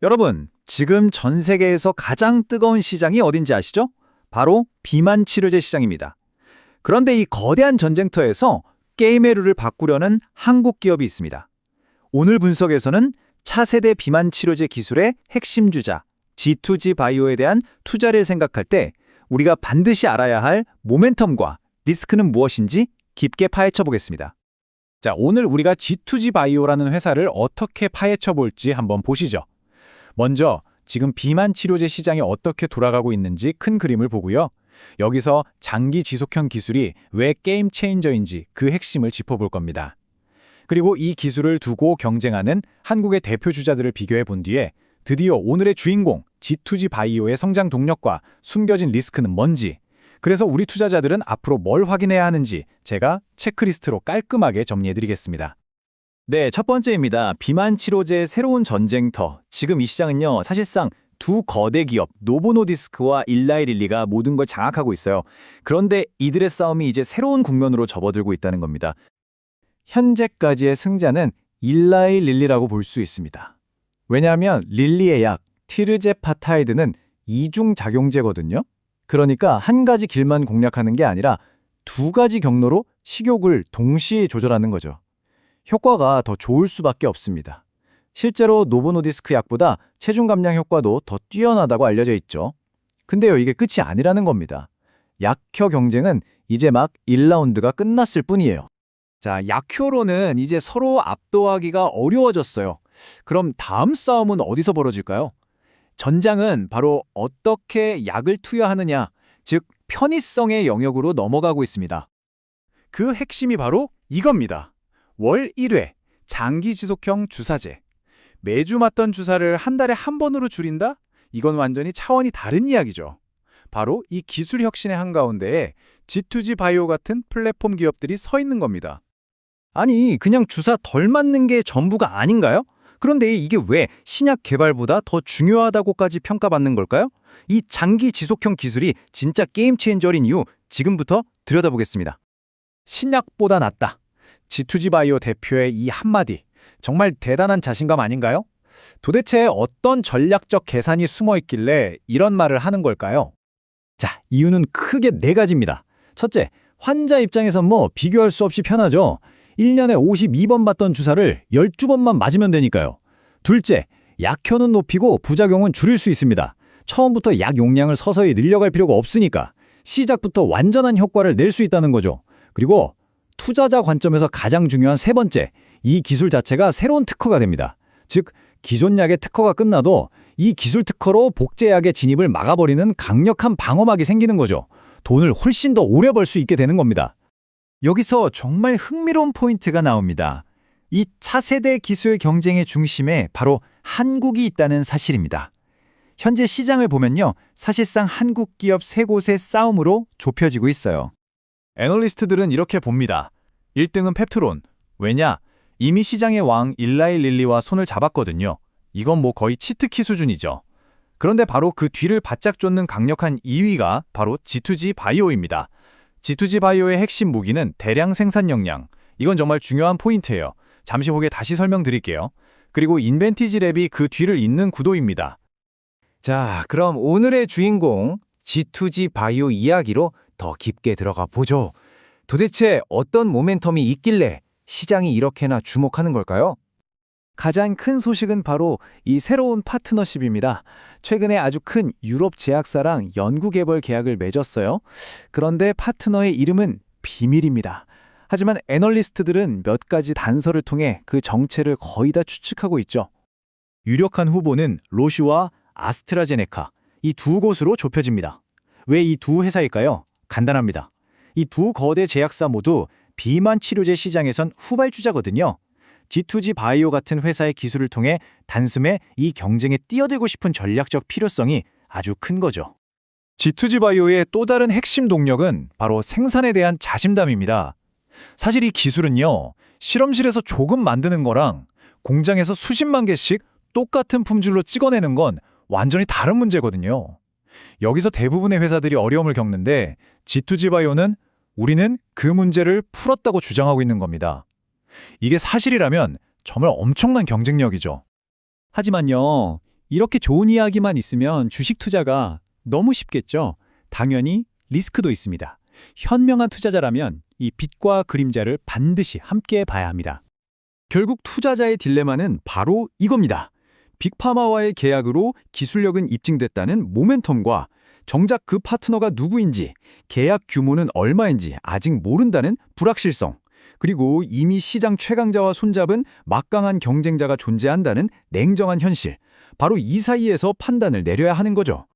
여러분, 지금 전 세계에서 가장 뜨거운 시장이 어딘지 아시죠? 바로 비만 치료제 시장입니다. 그런데 이 거대한 전쟁터에서 게임의 룰을 바꾸려는 한국 기업이 있습니다. 오늘 분석에서는 차세대 비만 치료제 기술의 핵심 주자 G2G 바이오에 대한 투자를 생각할 때 우리가 반드시 알아야 할 모멘텀과 리스크는 무엇인지 깊게 파헤쳐 보겠습니다. 자, 오늘 우리가 G2G 바이오라는 회사를 어떻게 파헤쳐 볼지 한번 보시죠. 먼저 지금 비만 치료제 시장이 어떻게 돌아가고 있는지 큰 그림을 보고요. 여기서 장기 지속형 기술이 왜 게임 체인저인지 그 핵심을 짚어볼 겁니다. 그리고 이 기술을 두고 경쟁하는 한국의 대표 주자들을 비교해 본 뒤에 드디어 오늘의 주인공 G2G 바이오의 성장 동력과 숨겨진 리스크는 뭔지, 그래서 우리 투자자들은 앞으로 뭘 확인해야 하는지 제가 체크리스트로 깔끔하게 정리해드리겠습니다. 네, 첫 번째입니다. 비만 치료제의 새로운 전쟁터. 지금 이 시장은요, 사실상 두 거대 기업 노보노디스크와 일라이릴리가 모든 걸 장악하고 있어요. 그런데 이들의 싸움이 이제 새로운 국면으로 접어들고 있다는 겁니다. 현재까지의 승자는 일라이릴리라고 볼 수 있습니다. 왜냐하면 릴리의 약 티르제파타이드는 이중작용제거든요. 그러니까 한 가지 길만 공략하는 게 아니라 두 가지 경로로 식욕을 동시에 조절하는 거죠. 효과가 더 좋을 수밖에 없습니다. 실제로 노보노디스크 약보다 체중 감량 효과도 더 뛰어나다고 알려져 있죠. 근데요, 이게 끝이 아니라는 겁니다. 약효 경쟁은 이제 막 1라운드가 끝났을 뿐이에요. 자, 약효로는 이제 서로 압도하기가 어려워졌어요. 그럼 다음 싸움은 어디서 벌어질까요? 전장은 바로 어떻게 약을 투여하느냐, 즉 편의성의 영역으로 넘어가고 있습니다. 그 핵심이 바로 이겁니다. 월 1회, 장기 지속형 주사제. 매주 맞던 주사를 한 달에 한 번으로 줄인다? 이건 완전히 차원이 다른 이야기죠. 바로 이 기술 혁신의 한가운데에 G2G 바이오 같은 플랫폼 기업들이 서 있는 겁니다. 아니, 그냥 주사 덜 맞는 게 전부가 아닌가요? 그런데 이게 왜 신약 개발보다 더 중요하다고까지 평가받는 걸까요? 이 장기 지속형 기술이 진짜 게임 체인저인 이유 지금부터 들여다보겠습니다. 신약보다 낫다. G2G 바이오 대표의 이 한마디, 정말 대단한 자신감 아닌가요? 도대체 어떤 전략적 계산이 숨어 있길래 이런 말을 하는 걸까요? 자, 이유는 크게 네 가지입니다. 첫째, 환자 입장에선 비교할 수 없이 편하죠. 1년에 52번 맞던 주사를 12번만 맞으면 되니까요. 둘째, 약효는 높이고 부작용은 줄일 수 있습니다. 처음부터 약 용량을 서서히 늘려갈 필요가 없으니까 시작부터 완전한 효과를 낼 수 있다는 거죠. 그리고 투자자 관점에서 가장 중요한 세 번째, 이 기술 자체가 새로운 특허가 됩니다. 즉, 기존 약의 특허가 끝나도 이 기술 특허로 복제약의 진입을 막아버리는 강력한 방어막이 생기는 거죠. 돈을 훨씬 더 오래 벌 수 있게 되는 겁니다. 여기서 정말 흥미로운 포인트가 나옵니다. 이 차세대 기술 경쟁의 중심에 바로 한국이 있다는 사실입니다. 현재 시장을 보면요, 사실상 한국 기업 세 곳의 싸움으로 좁혀지고 있어요. 애널리스트들은 이렇게 봅니다. 1등은 펩트론. 왜냐? 이미 시장의 왕 일라이릴리와 손을 잡았거든요. 이건 거의 치트키 수준이죠. 그런데 바로 그 뒤를 바짝 쫓는 강력한 2위가 바로 G2G 바이오입니다. G2G 바이오의 핵심 무기는 대량 생산 역량. 이건 정말 중요한 포인트예요. 잠시 후에 다시 설명드릴게요. 그리고 인벤티지 랩이 그 뒤를 잇는 구도입니다. 자, 그럼 오늘의 주인공 G2G 바이오 이야기로 더 깊게 들어가 보죠. 도대체 어떤 모멘텀이 있길래 시장이 이렇게나 주목하는 걸까요? 가장 큰 소식은 바로 이 새로운 파트너십입니다. 최근에 아주 큰 유럽 제약사랑 연구개발 계약을 맺었어요. 그런데 파트너의 이름은 비밀입니다. 하지만 애널리스트들은 몇 가지 단서를 통해 그 정체를 거의 다 추측하고 있죠. 유력한 후보는 로슈와 아스트라제네카, 이 두 곳으로 좁혀집니다. 왜 이 두 회사일까요? 간단합니다. 이 두 거대 제약사 모두 비만 치료제 시장에선 후발주자거든요. G2G 바이오 같은 회사의 기술을 통해 단숨에 이 경쟁에 뛰어들고 싶은 전략적 필요성이 아주 큰 거죠. G2G 바이오의 또 다른 핵심 동력은 바로 생산에 대한 자신감입니다. 사실 이 기술은요, 실험실에서 조금 만드는 거랑 공장에서 수십만 개씩 똑같은 품질로 찍어내는 건 완전히 다른 문제거든요. 여기서 대부분의 회사들이 어려움을 겪는데 G2G 바이오는 우리는 그 문제를 풀었다고 주장하고 있는 겁니다. 이게 사실이라면 정말 엄청난 경쟁력이죠. 하지만요, 이렇게 좋은 이야기만 있으면 주식 투자가 너무 쉽겠죠. 당연히 리스크도 있습니다. 현명한 투자자라면 이 빛과 그림자를 반드시 함께 봐야 합니다. 결국 투자자의 딜레마는 바로 이겁니다. 빅파마와의 계약으로 기술력은 입증됐다는 모멘텀과 정작 그 파트너가 누구인지, 계약 규모는 얼마인지 아직 모른다는 불확실성, 그리고 이미 시장 최강자와 손잡은 막강한 경쟁자가 존재한다는 냉정한 현실, 바로 이 사이에서 판단을 내려야 하는 거죠.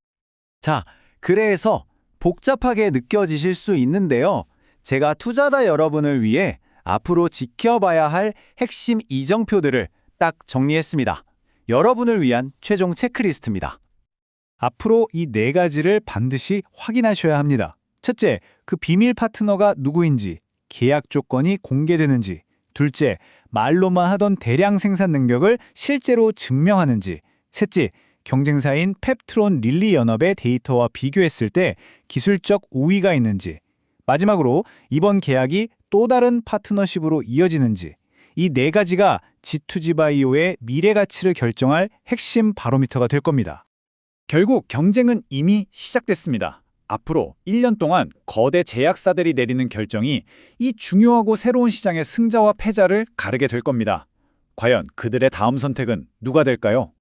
자, 그래서 복잡하게 느껴지실 수 있는데요. 제가 투자자 여러분을 위해 앞으로 지켜봐야 할 핵심 이정표들을 딱 정리했습니다. 여러분을 위한 최종 체크리스트입니다. 앞으로 이 네 가지를 반드시 확인하셔야 합니다. 첫째, 그 비밀 파트너가 누구인지, 계약 조건이 공개되는지. 둘째, 말로만 하던 대량 생산 능력을 실제로 증명하는지. 셋째, 경쟁사인 펩트론 릴리 연합의 데이터와 비교했을 때 기술적 우위가 있는지. 마지막으로 이번 계약이 또 다른 파트너십으로 이어지는지. 이 네 가지가 G2G바이오의 미래 가치를 결정할 핵심 바로미터가 될 겁니다. 결국 경쟁은 이미 시작됐습니다. 앞으로 1년 동안 거대 제약사들이 내리는 결정이 이 중요하고 새로운 시장의 승자와 패자를 가르게 될 겁니다. 과연 그들의 다음 선택은 누가 될까요?